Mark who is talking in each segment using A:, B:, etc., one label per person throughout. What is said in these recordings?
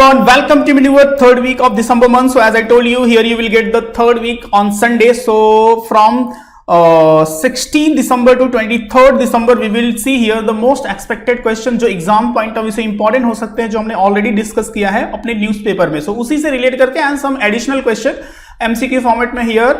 A: everyone, welcome to our third week of December month. So as I told you, here you will get the third week on Sunday. So from 16 December to 23rd December we will see here the most expected question जो exam point of view से important हो सकते हैं, जो हमने already discuss किया है अपने न्यूज़पेपर में. सो उसी से रिलेट करके and some additional question MCQ format में हियर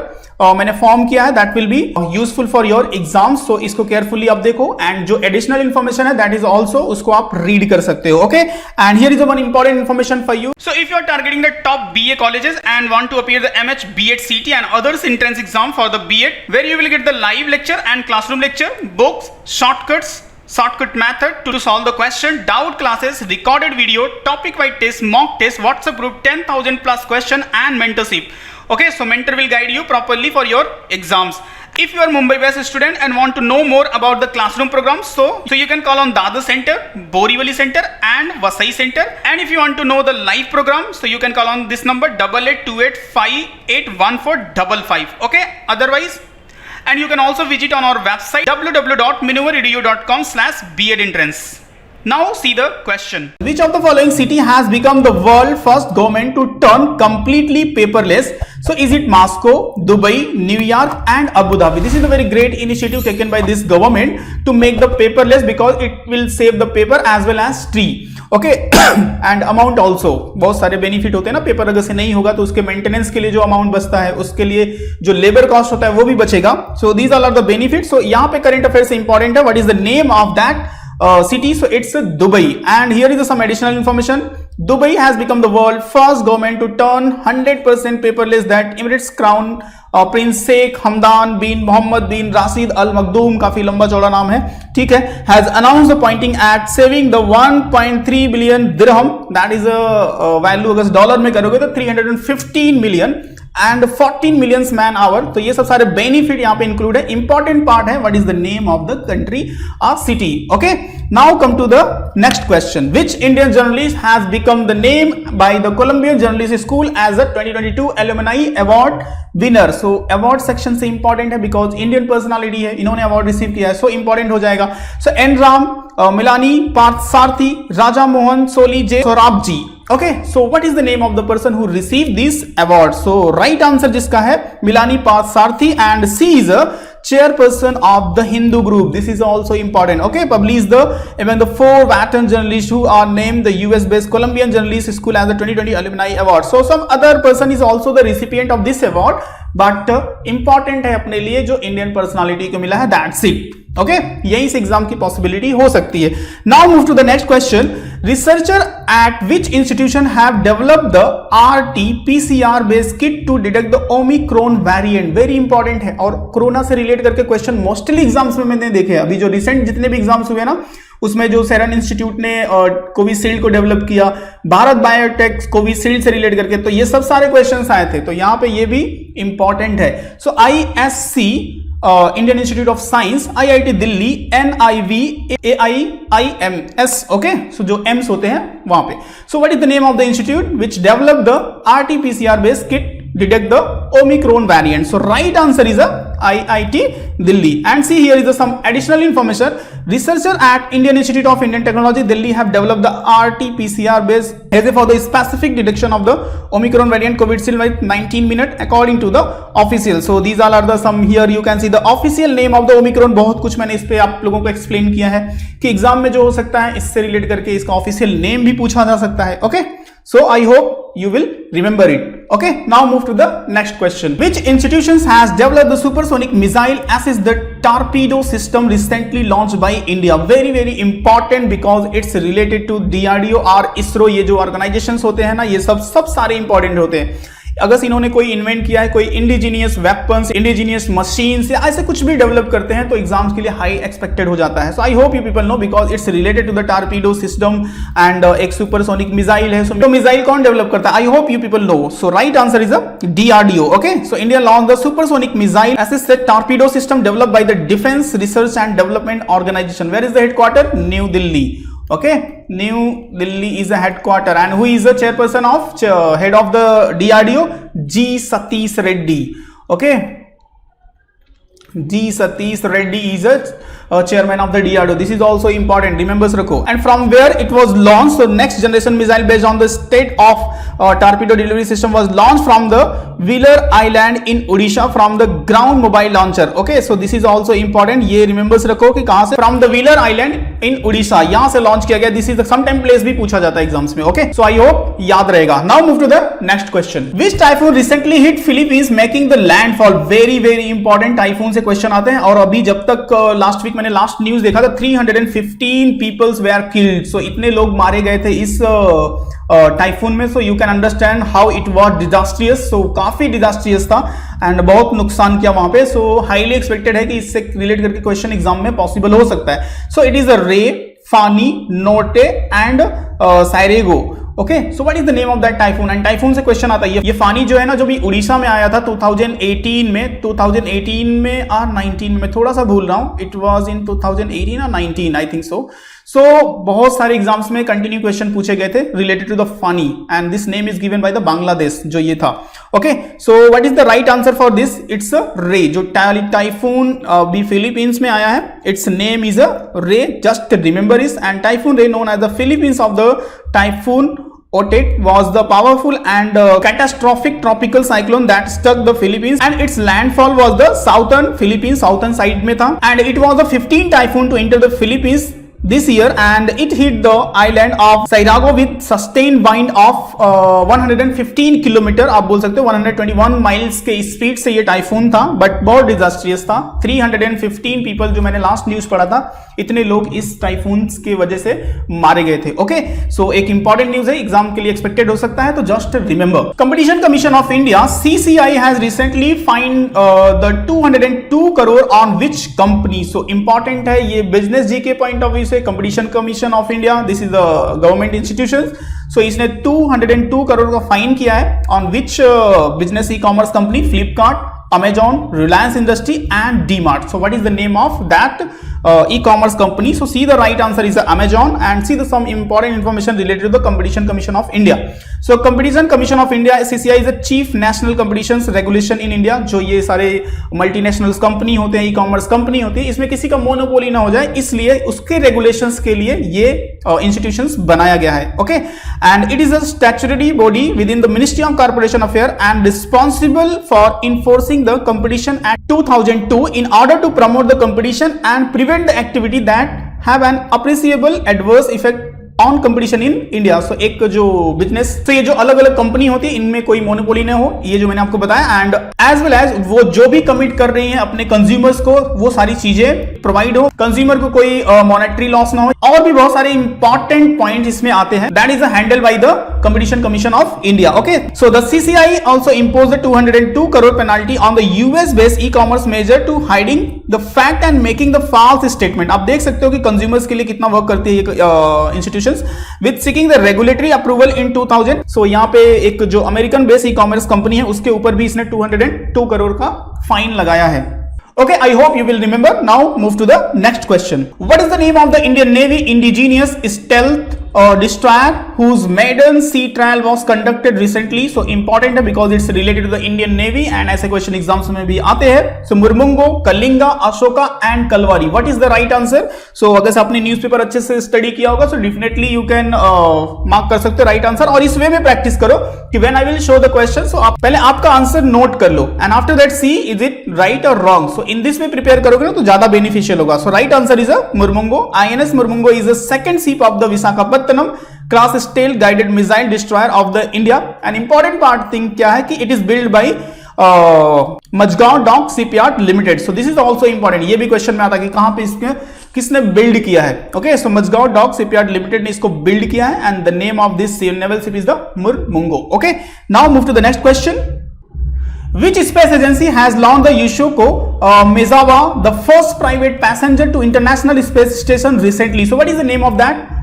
A: मैंने फॉर्म किया है. That will be useful for your exams. So इसको केयरफुली आप देखो एंड जो एडिशनल इंफॉर्मेशन है दैट इज ऑल्सो उसको आप रीड कर सकते हो. Okay, and here is one important information for you. So if you are targeting the top BA colleges and want to appear the MH, B.Ed, CT and others entrance exam for the B.Ed, where you will get the live lecture and classroom lecture, books, shortcut method to solve the question, doubt classes, recorded video, topic wise test, mock test, WhatsApp group, 10,000 plus question and mentorship. Okay, so mentor will guide you properly for your exams. If you are Mumbai based student and want to know more about the classroom program, so you can call on Dadar Center, Borivali Center and Vasai Center. And if you want to know the live program, so you can call on this number 8828581455. Okay, otherwise, and you can also visit on our website www.minovaredu.com/BEd-entrance. Now see the question. Which of the following city has become the world first government to turn completely paperless? So is it Moscow, Dubai, New York and Abu Dhabi? This is a very great initiative taken by this government to make the paperless because it will save the paper as well as tree. Okay and amount also, बहुत सारे benefit होते हैं ना. Paper अगर से नहीं होगा तो उसके मेंटेनेंस के लिए जो अमाउंट बचता है उसके लिए जो लेबर कॉस्ट होता है वो भी बचेगा. So these are the benefit. So यहाँ पे करंट अफेयर से इंपॉर्टेंट है, what is the name of that city? So it's Dubai. And here is some additional information. Dubai has become the world first government to turn 100% paperless. That Emirates Crown Prince Sheikh Hamdan bin Mohammed bin Rashid Al Maktoum, काफी लंबा चौड़ा नाम है, ठीक है, has announced the pointing at saving the 1.3 billion dirham. That is a value अगर dollar में करोगे तो 315 million and 14 million man hour. तो ये सब सारे बेनिफिट यहाँ पे इंक्लूड है. इंपॉर्टेंट पार्ट है what is the name of the country और city. Okay, now come to the next question. Which Indian journalist has become the name by the Columbian journalist school as a 2022 alumni award winner? So award section से important है because Indian personality है, इन्होंने award receive किया है, सो important हो जाएगा. So N Ram, Malini Parthasarathy, Raja Mohan Soli, J Sorabjee. Okay, so what is the name of the person who received this award? So right answer जिसका है मिलानी Parthasarathi and she is a chairperson of the Hindu group. This is also important. Okay, published even the 4 veteran journalists who are named the US based Colombian Journalist School as the 2020 Alumni Award. So some other person is also the recipient of this award, but important है अपने लिए जो Indian personality को मिला है, that's it. Okay, यही से exam की पॉसिबिलिटी हो सकती है. Now move to the next question. Researcher at which institution have developed the RT-PCR based kit to detect the Omicron variant? Very important है और कोरोना से रिलेट करके क्वेश्चन मोस्टली एग्जाम्स में मैंने देखे. अभी जो रिसेंट जितने भी एग्जाम्स हुए ना उसमें जो सेरम इंस्टीट्यूट ने कोविशील्ड को डेवलप किया, भारत बायोटेक कोविशील्ड से रिलेट करके, तो ये सब सारे क्वेश्चंस आए थे. तो यहां पे ये भी इंपॉर्टेंट है. So ISC Indian Institute of Science, IIT Delhi, NIV, AIIMS. Okay, so जो एम्स होते हैं वहां पे. So what is the name of the institute which develop the RT-PCR based kit detect the Omicron variant? So right answer is a IIT Delhi. And see here is some additional information. Researcher at Indian Institute of Indian Technology Delhi have developed the RT-PCR based assay for the specific detection of the Omicron variant COVID-19 with 19 minutes according to the official. So these all are the some here you can see the official name of the Omicron. बहुत कुछ मैंने इस पे आप लोगों को explain किया है कि एग्जाम में जो हो सकता है इससे रिलेट करके इसका ऑफिशियल नेम भी पूछा जा सकता है. Okay, so I hope you will remember it. Okay, now move to the next question. Which institutions has developed the supersonic missile as the torpedo system recently launched by India? Very important because it's related to DRDO और ISRO. ये जो organizations होते हैं ना, ये सब सारे important होते हैं. अगर इन्होंने कोई इन्वेंट किया है, कोई इंडिजीनियस वेपन्स, इंडिजीनियस मशीन्स या ऐसे कुछ भी डेवलप करते हैं तो एग्जाम्स के लिए हाई एक्सपेक्टेड हो जाता है. So I hope you people know because it's related to the torpedo system and एक सुपरसोनिक मिसाइल है. सो मिसाइल कौन डेवलप करता है? I hope you people know. So right answer is DRDO. Okay, so India launch the supersonic missile assisted torpedo system developed by the Defence Research and Development Organisation. Where is the headquarter? New Delhi. Okay, New Delhi is a headquarter. And who is the chairperson of head of the DRDO? G Satish Reddy. Okay, G Satish Reddy is a chairman of the DRDO. This is also important, remembers रखो. And from where it was launched, so next generation missile based on the state of torpedo delivery system was launched from the Wheeler Island in Odisha from the ground mobile launcher. Okay, so this is also important. ये remembers रखो कि कहां से, from the Wheeler Island in Odisha, यहां से launch किया गया. This is the sometime place भी पूछा जाता है एग्जाम्स में. Okay, so I hope याद रहेगा. Now move to the next question. Which typhoon recently hit Philippines making the landfall? Very very important. Typhoon से क्वेश्चन आते हैं. और अभी जब तक लास्ट वीक मैंने लास्ट न्यूज देखा था 315 पीपल्स वेयर किल्ड. सो इतने लोग मारे गए थे इस टाइफून में. So you can understand how it was disastrous. So काफी डिजास्ट्रियस था एंड बहुत नुकसान किया वहां पे. सो हाईली एक्सपेक्टेड है कि इससे रिलेट करके क्वेश्चन एग्जाम में पॉसिबल हो सकता है. So it is a Rai, Fani, नोटे एंड साइरेगो. Okay, so what is the name of that typhoon? And typhoon से क्वेश्चन आता है. ये फानी जो है ना, जो भी उड़ीसा में आया था 2018 में 19 में, थोड़ा सा भूल रहा हूं. इट वाज इन 2018 और 19 आई थिंक सो. सो बहुत सारे एग्जाम्स में कंटिन्यू क्वेश्चन पूछे गए थे related to the Fani and this name is given by the Bangladesh जो ये था. Okay, so what is the right answer for this? It's a रे. जो टाइफून भी फिलीपींस में आया है, it's name is a Rai. Just remember इस. And typhoon Rai known as the Philippines of the typhoon Otet was the powerful and catastrophic tropical cyclone that struck the Philippines and its landfall was the southern Philippines, southern side में था. And it was the 15th typhoon to enter the Philippines this year and it hit the island of Sairago with sustained wind of 115 kilometre. आप बोल सकते हो 121 miles के speed से ये typhoon था, बट बहुत डिजास्ट्रियस था. 315 पीपल, जो मैंने लास्ट न्यूज पढ़ा था, इतने लोग इस टाइफून की वजह से मारे गए थे. ओके, सो एक इंपॉर्टेंट न्यूज है, एग्जाम के लिए एक्सपेक्टेड हो सकता है, तो just remember. Competition commission of India CCI has recently fined the 202 crore on which company. So important है ये business G K point of view से. Competition commission of India, this is the government institution. So इसने 202 करोड़ का fine किया है on which business e commerce company? Flipkart, Amazon, Reliance Industry and DMart. So what is the name of that e-commerce company? So see the right answer is Amazon and see the some important information related to the Competition Commission of India. So Competition Commission of India CCI is the chief national competitions regulation in India. जो ये सारे multinationals company होते हैं, e-commerce company होती है, इसमें किसी का मोनोपोली ना हो जाए, इसलिए उसके रेगुलेशंस के लिए ये इंस्टीट्यूशंस बनाया गया है. Okay, and it is a statutory body with in the ministry of corporation affair and responsible for enforcing the Competition Act 2002 in order to promote the competition and prevent the activity that have an appreciable adverse effect on competition in India. So एक जो business, तो ये जो अलग अलग company होती है इनमें कोई मोनोपोली ना हो, ये जो मैंने आपको बताया. एंड एज वेल एज वो जो भी कमिट कर रही हैं अपने कंज्यूमर्स को, वो सारी चीजें प्रोवाइड हो, कंज्यूमर को कोई मॉनेटरी लॉस ना हो, और भी बहुत सारे इंपॉर्टेंट पॉइंट इसमें आते हैं. That is handle by the competition commission of India. Okay, so the CCI also imposed the 202 crore penalty on the US based e-commerce measure to hiding the fact and making the false statement. आप देख सकते हो कि consumers के लिए कितना work करती है ये institutions with seeking the regulatory approval in 2000. So यहाँ पे एक जो अमेरिकन बेस्ड ई-कॉमर्स कंपनी है उसके ऊपर भी इसने 202 करोड़ का फाइन लगाया है. Okay, I hope you will remember. Now move to the next question. What is the name of the Indian Navy indigenous stealth destroyer whose maiden sea trial was conducted recently? So important है because it's related to the Indian Navy and ऐसे question exams में भी आते हैं. So Murmungo, Kalinga, Ashoka and Kalvari. What is the right answer? So अगर से आपने newspaper अच्छे से स्टडी किया होगा so definitely you can mark कर सकते हो राइट आंसर. और इस वे में प्रैक्टिस करो कि when I will show the question, so आप पहले आपका आंसर नोट कर लो and after that see is it right or wrong. So in this में प्रिपेयर करोगे ना तो ज्यादा बेनिफिशियल होगा. So right answer is a Mormugao. INS Murmungo is the second ship of the Visakhapatnam class stealth guided missile destroyer of the India. An important part thing क्या है कि it is built by Majgaon Dock Shipyard Limited. So this is also important. ये भी question में आता है कि कहां पे इसके किसने बिल्ड किया है. Okay, so Majgaon Dock Shipyard Limited ने इसको बिल्ड किया है and the name of this naval ship is the Murmungo. Okay, now move to the next question. Which space agency has launched the Yoshiko Misawa, the first private passenger to International Space Station recently? So what is the name of that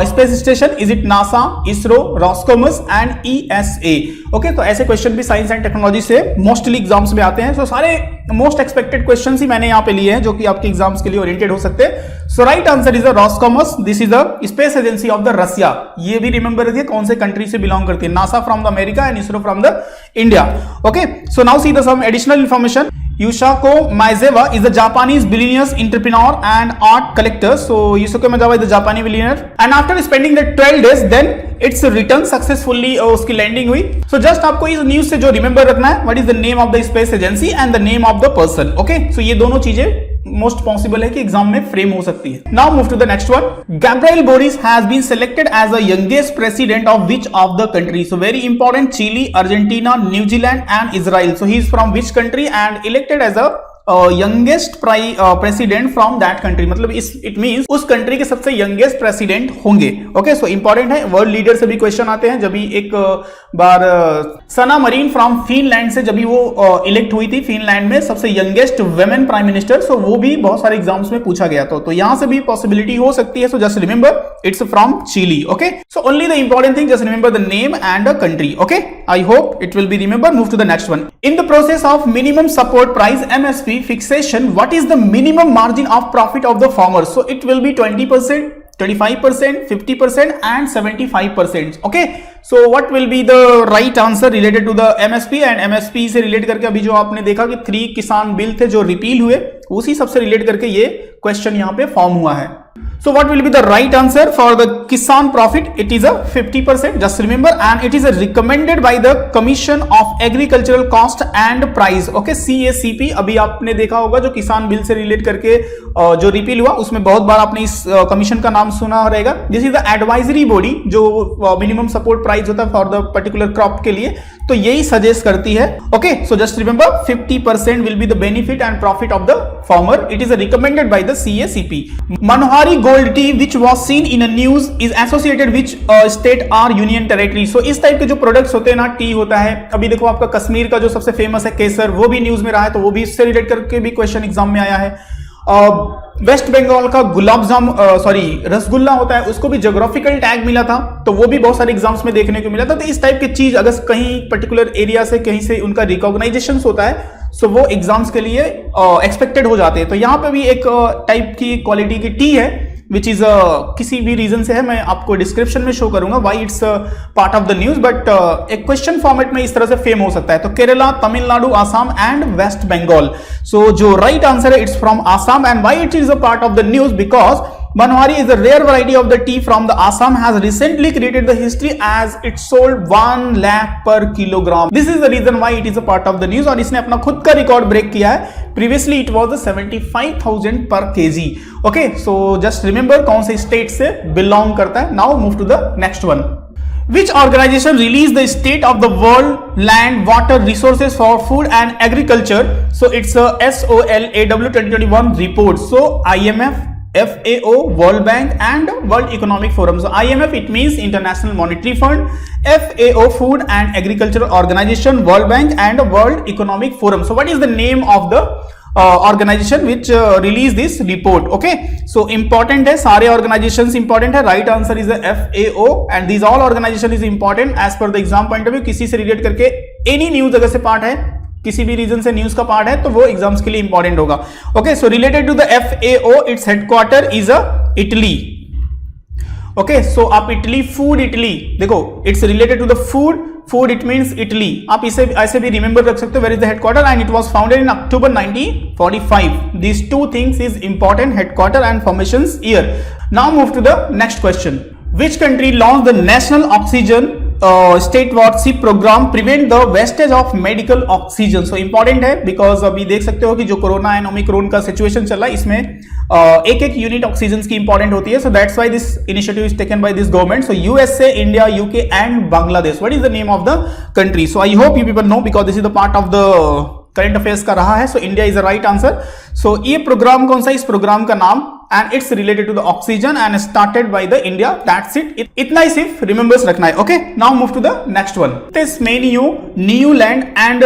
A: space station? Is it NASA, ISRO, Roscosmos and ESA? Okay, तो ऐसे question भी science and technology से mostly exams में आते हैं. सो सारे most expected questions ही मैंने यहाँ पे लिए हैं जो कि आपके एग्जाम्स के लिए ओरिएंटेड हो सकते हैं. So right answer is Roscosmos. This is the space agency of the Russia. ये भी रिमेंबर रखिए कौन से कंट्री से बिलोंग करती है. NASA from the America and ISRO from the India. Okay, so now see the some additional information. Yusaku Maezawa is a Japanese billionaire, entrepreneur and art collector. So Yusaku Maezawa is the Japanese billionaire. And after spending the 12 days, then it's returned successfully. उसकी landing हुई. So just आपको इस news से जो remember रखना है, what is the name of the space agency and the name of the person. Okay, so ये दोनों चीजें मोस्ट पॉसिबल है कि एग्जाम में फ्रेम हो सकती है. Now move to the next one. Gabriel Boris has been selected as the youngest president of which of the country. So very important. Chile, Argentina, New Zealand and Israel. So he is from which country and elected as a youngest president from that country. मतलब it means उस country के सबसे youngest president होंगे. Okay, so important है. World leader से भी question आते हैं. जब भी एक बार सना मरीन फ्रॉम फिनलैंड से जब भी वो इलेक्ट हुई थी फिनलैंड में सबसे यंगेस्ट वुमेन प्राइम मिनिस्टर, सो वो भी बहुत सारे एग्जाम्स में पूछा गया था. तो यहां से भी पॉसिबिलिटी हो सकती है. So just remember it's from Chile. Okay, so only the important thing, just remember the name and the country. Okay, I hope it will be remember. Move to the next one. In the process of minimum support price MSP fixation, what is the minimum margin of profit of the farmer? So it will be 20%, 25%, 50% and 75%. Okay, so what will be the right answer related to the MSP? and MSP से relate करके अभी जो आपने देखा कि 3 किसान bill थे जो रिपील हुए, उसी सबसे रिलेट करके ये क्वेश्चन यहाँ पे फॉर्म हुआ है. So what will be the right answer for the Kisan profit? It is a 50%. Just remember, and it is recommended by the Commission of Agricultural Cost and Price. Okay, CACP. अभी आपने देखा होगा जो किसान bill से relate करके जो repeal हुआ उसमें बहुत बार आपने इस कमीशन का नाम सुना रहेगा. This is the advisory body जो मिनिमम सपोर्ट प्राइस होता है फॉर द पर्टिकुलर क्रॉप के लिए, तो यही सजेस्ट करती है. Okay, so just remember 50% will be the benefit and profit of the farmer. It is recommended by the CACP. Manohari gold tea which was seen in a news is associated which state or union territory. So इस type के जो products होते हैं ना, T होता है. अभी देखो आपका कश्मीर का जो सबसे फेमस है केसर, वो भी न्यूज में रहा है, तो वो भी इससे रिलेट करके भी क्वेश्चन एग्जाम में आया है. वेस्ट बंगाल का रसगुल्ला होता है, उसको भी ज्योग्राफिकल टैग मिला था, तो वो भी बहुत सारे एग्जाम्स में देखने को मिला था. तो इस टाइप की चीज अगर कहीं पर्टिकुलर एरिया से कहीं से उनका रिकॉग्नाइजेशन होता है, सो वो एग्जाम्स के लिए एक्सपेक्टेड हो जाते हैं. तो यहाँ पे भी एक टाइप की क्वालिटी की टी है विच इज किसी भी रीजन से है, मैं आपको डिस्क्रिप्शन में शो करूंगा why it's part of the news, but एक क्वेश्चन फॉर्मेट में इस तरह से फेम हो सकता है. तो केरला, तमिलनाडु, आसाम एंड वेस्ट बंगाल. सो जो राइट आंसर है it's from Assam. And why it is a part of the news? Because Banwari is a rare variety of the tea from the Assam has recently created the history as it sold 1 lakh per kilogram. This is the reason why it is a part of the news. और इसने अपना खुद का record break किया है. Previously it was 75,000 per kg. Okay, so just remember कौन से state से बिलोंग करता है. Now move to the next one. Which organization released the state of the world land water resources for food and agriculture? So it's a SOLAW 2021 report. So IMF, FAO, World Bank and World Economic Forum. So IMF it means International Monetary Fund, FAO Food and Agricultural Organization, World Bank and World Economic Forum. So what is the name of the organization which release this report? Okay, so important है, सारे organizations important है. Right answer is the FAO and these all organization is important as per the exam point of view. किसी से relate करके any news अगर से part है, किसी भी रीजन से न्यूज का पार्ट है, तो वो एग्जाम्स के लिए इंपॉर्टेंट होगा. Okay, so related to the FAO it's headquarter is Italy. Okay, so आप इटली, फूड इटली देखो, it's related to the food it means Italy. आप इसे ऐसे भी रिमेंबर रख सकते हो. Where is the headquarter? And it was founded in October 1945. These two things is important, headquarter and formations year. Now move to the next question. Which country launched the National Oxygen Stewardship Program prevent the wastage of medical oxygen? So important है because अभी देख सकते हो कि जो corona and Omicron का situation चला, इसमें एक यूनिट ऑक्सीजन की इंपॉर्टेंट होती है. So that's why this initiative is taken by this government. So USA, India, UK and Bangladesh. What is the name of the country? So I hope you people know because this is the part of the current affairs का रहा है. So India is the right answer. So ये program कौन सा? इस program का नाम and it's related to the oxygen and started by the India. That's it. इतना ही सिर्फ रिमेंबर्स रखना है. Okay, now move to the next one. Tseminyu, Niuland and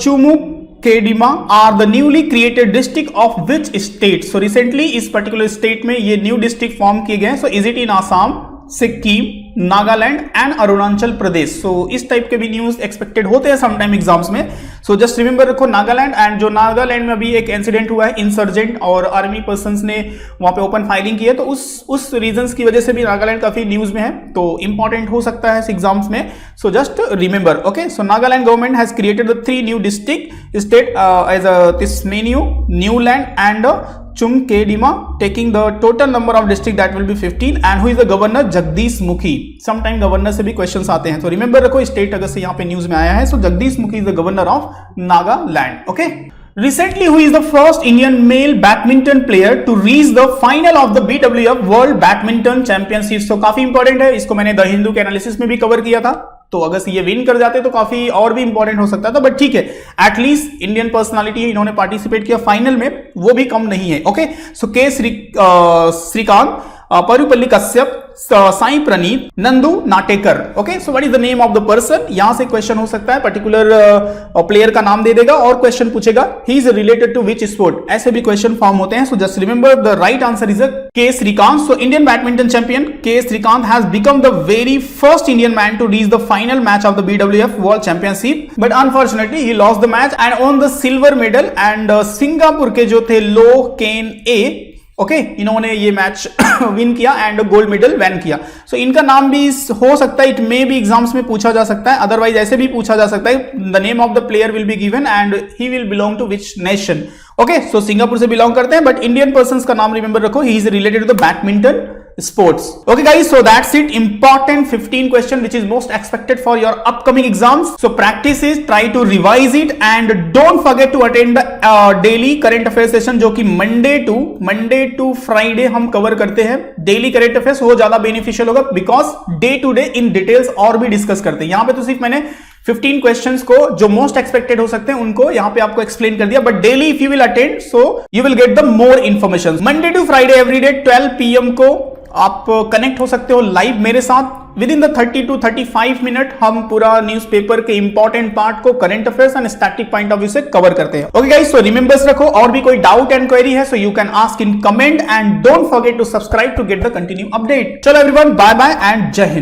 A: Chumukedima are the newly created district of which state? So recently इस particular state में ये new district form किए गए. So is it in Assam, Sikkim, Nagaland and Arunachal Pradesh. So इस टाइप के भी न्यूज एक्सपेक्टेड होते हैं समटाइम एग्जाम्स में। सो जस्ट रिमेंबर रखो नागालैंड, एंड जो नागालैंड में अभी एक इंसिडेंट हुआ है, इंसर्जेंट और आर्मी पर्संस ने वहां पे ओपन फायरिंग की है, तो उस रीजंस की वजह से भी नागालैंड काफी न्यूज में है, तो इंपॉर्टेंट हो सकता है एग्जाम्स में। So just remember, okay. So Nagaland government has created the 3 new district state as Tseminyu, Niuland and Chumkedima, taking the total number of district that will be 15, and who is the governor? Jagdish Mukhi. Sometime governor से भी questions आते हैं, तो remember रखो state अगर से यहाँ पे न्यूज में आया है। सो Jagdish Mukhi is the governor of Nagaland, okay. Recently, who is the first Indian male badminton player to reach the final of the BWF World Badminton Championship? तो काफी इंपॉर्टेंट है, इसको मैंने द हिंदू के एनालिसिस में भी कवर किया था, तो अगर ये विन कर जाते तो काफी और भी इंपॉर्टेंट हो सकता था, बट ठीक है, एटलीस्ट इंडियन पर्सनालिटी इन्होंने पार्टिसिपेट किया फाइनल में, वो भी कम नहीं है, okay. So K Srikanth, Parupalli Kashyap, Sai Praneeth, Nandu Natekar, okay. So what is the name of the person? यहां से क्वेश्चन हो सकता है, पर्टिकुलर प्लेयर का नाम दे देगा और क्वेश्चन पूछेगा he is related to which sport, ऐसे भी क्वेश्चन फॉर्म होते हैं। So just remember the right answer is K Srikanth. So Indian badminton champion K Srikanth has become the very first Indian man to reach the final match of the BWF world championship, but unfortunately he lost the match and won the silver medal. And Singapore के जो थे Loh Kean Yew, okay, इन्होंने ये match win किया and gold medal van किया। सो इनका नाम भी हो सकता है, इट मे भी एग्जाम्स में पूछा जा सकता है, अदरवाइज ऐसे भी पूछा जा सकता है, the name of the player will be given and he will belong to which nation, okay. So Singapore से बिलोंग करते हैं, बट इंडियन पर्सन का नाम रिमेंबर रखो, he is related to the badminton sports, okay guys, so that's it. Important 15 question which is most expected for your upcoming exams. So practice is, try to revise it and don't forget to attend the daily current affairs session, जो कि Monday to Friday हम cover करते हैं। Daily current affairs वो ज्यादा beneficial होगा, because day to day in details और भी डिस्कस करते हैं। यहां पे तो सिर्फ मैंने 15 क्वेश्चंस को जो मोस्ट एक्सपेक्टेड हो सकते हैं उनको यहां पे आपको एक्सप्लेन कर दिया, but daily if you will attend so you will get the more information. Monday to Friday everyday 12 PM को आप कनेक्ट हो सकते हो लाइव मेरे साथ। With in the 30 to 35 minute हम पूरा न्यूज़पेपर के इंपॉर्टेंट पार्ट को current affairs and static point of view से कवर करते हैं, ओके गाइस। सो रिमेंबर्स रखो, और भी कोई डाउट एंड क्वेरी है so you can ask in comment and don't forget to subscribe to get the continue update. चलो everyone, bye bye and Jai Hind.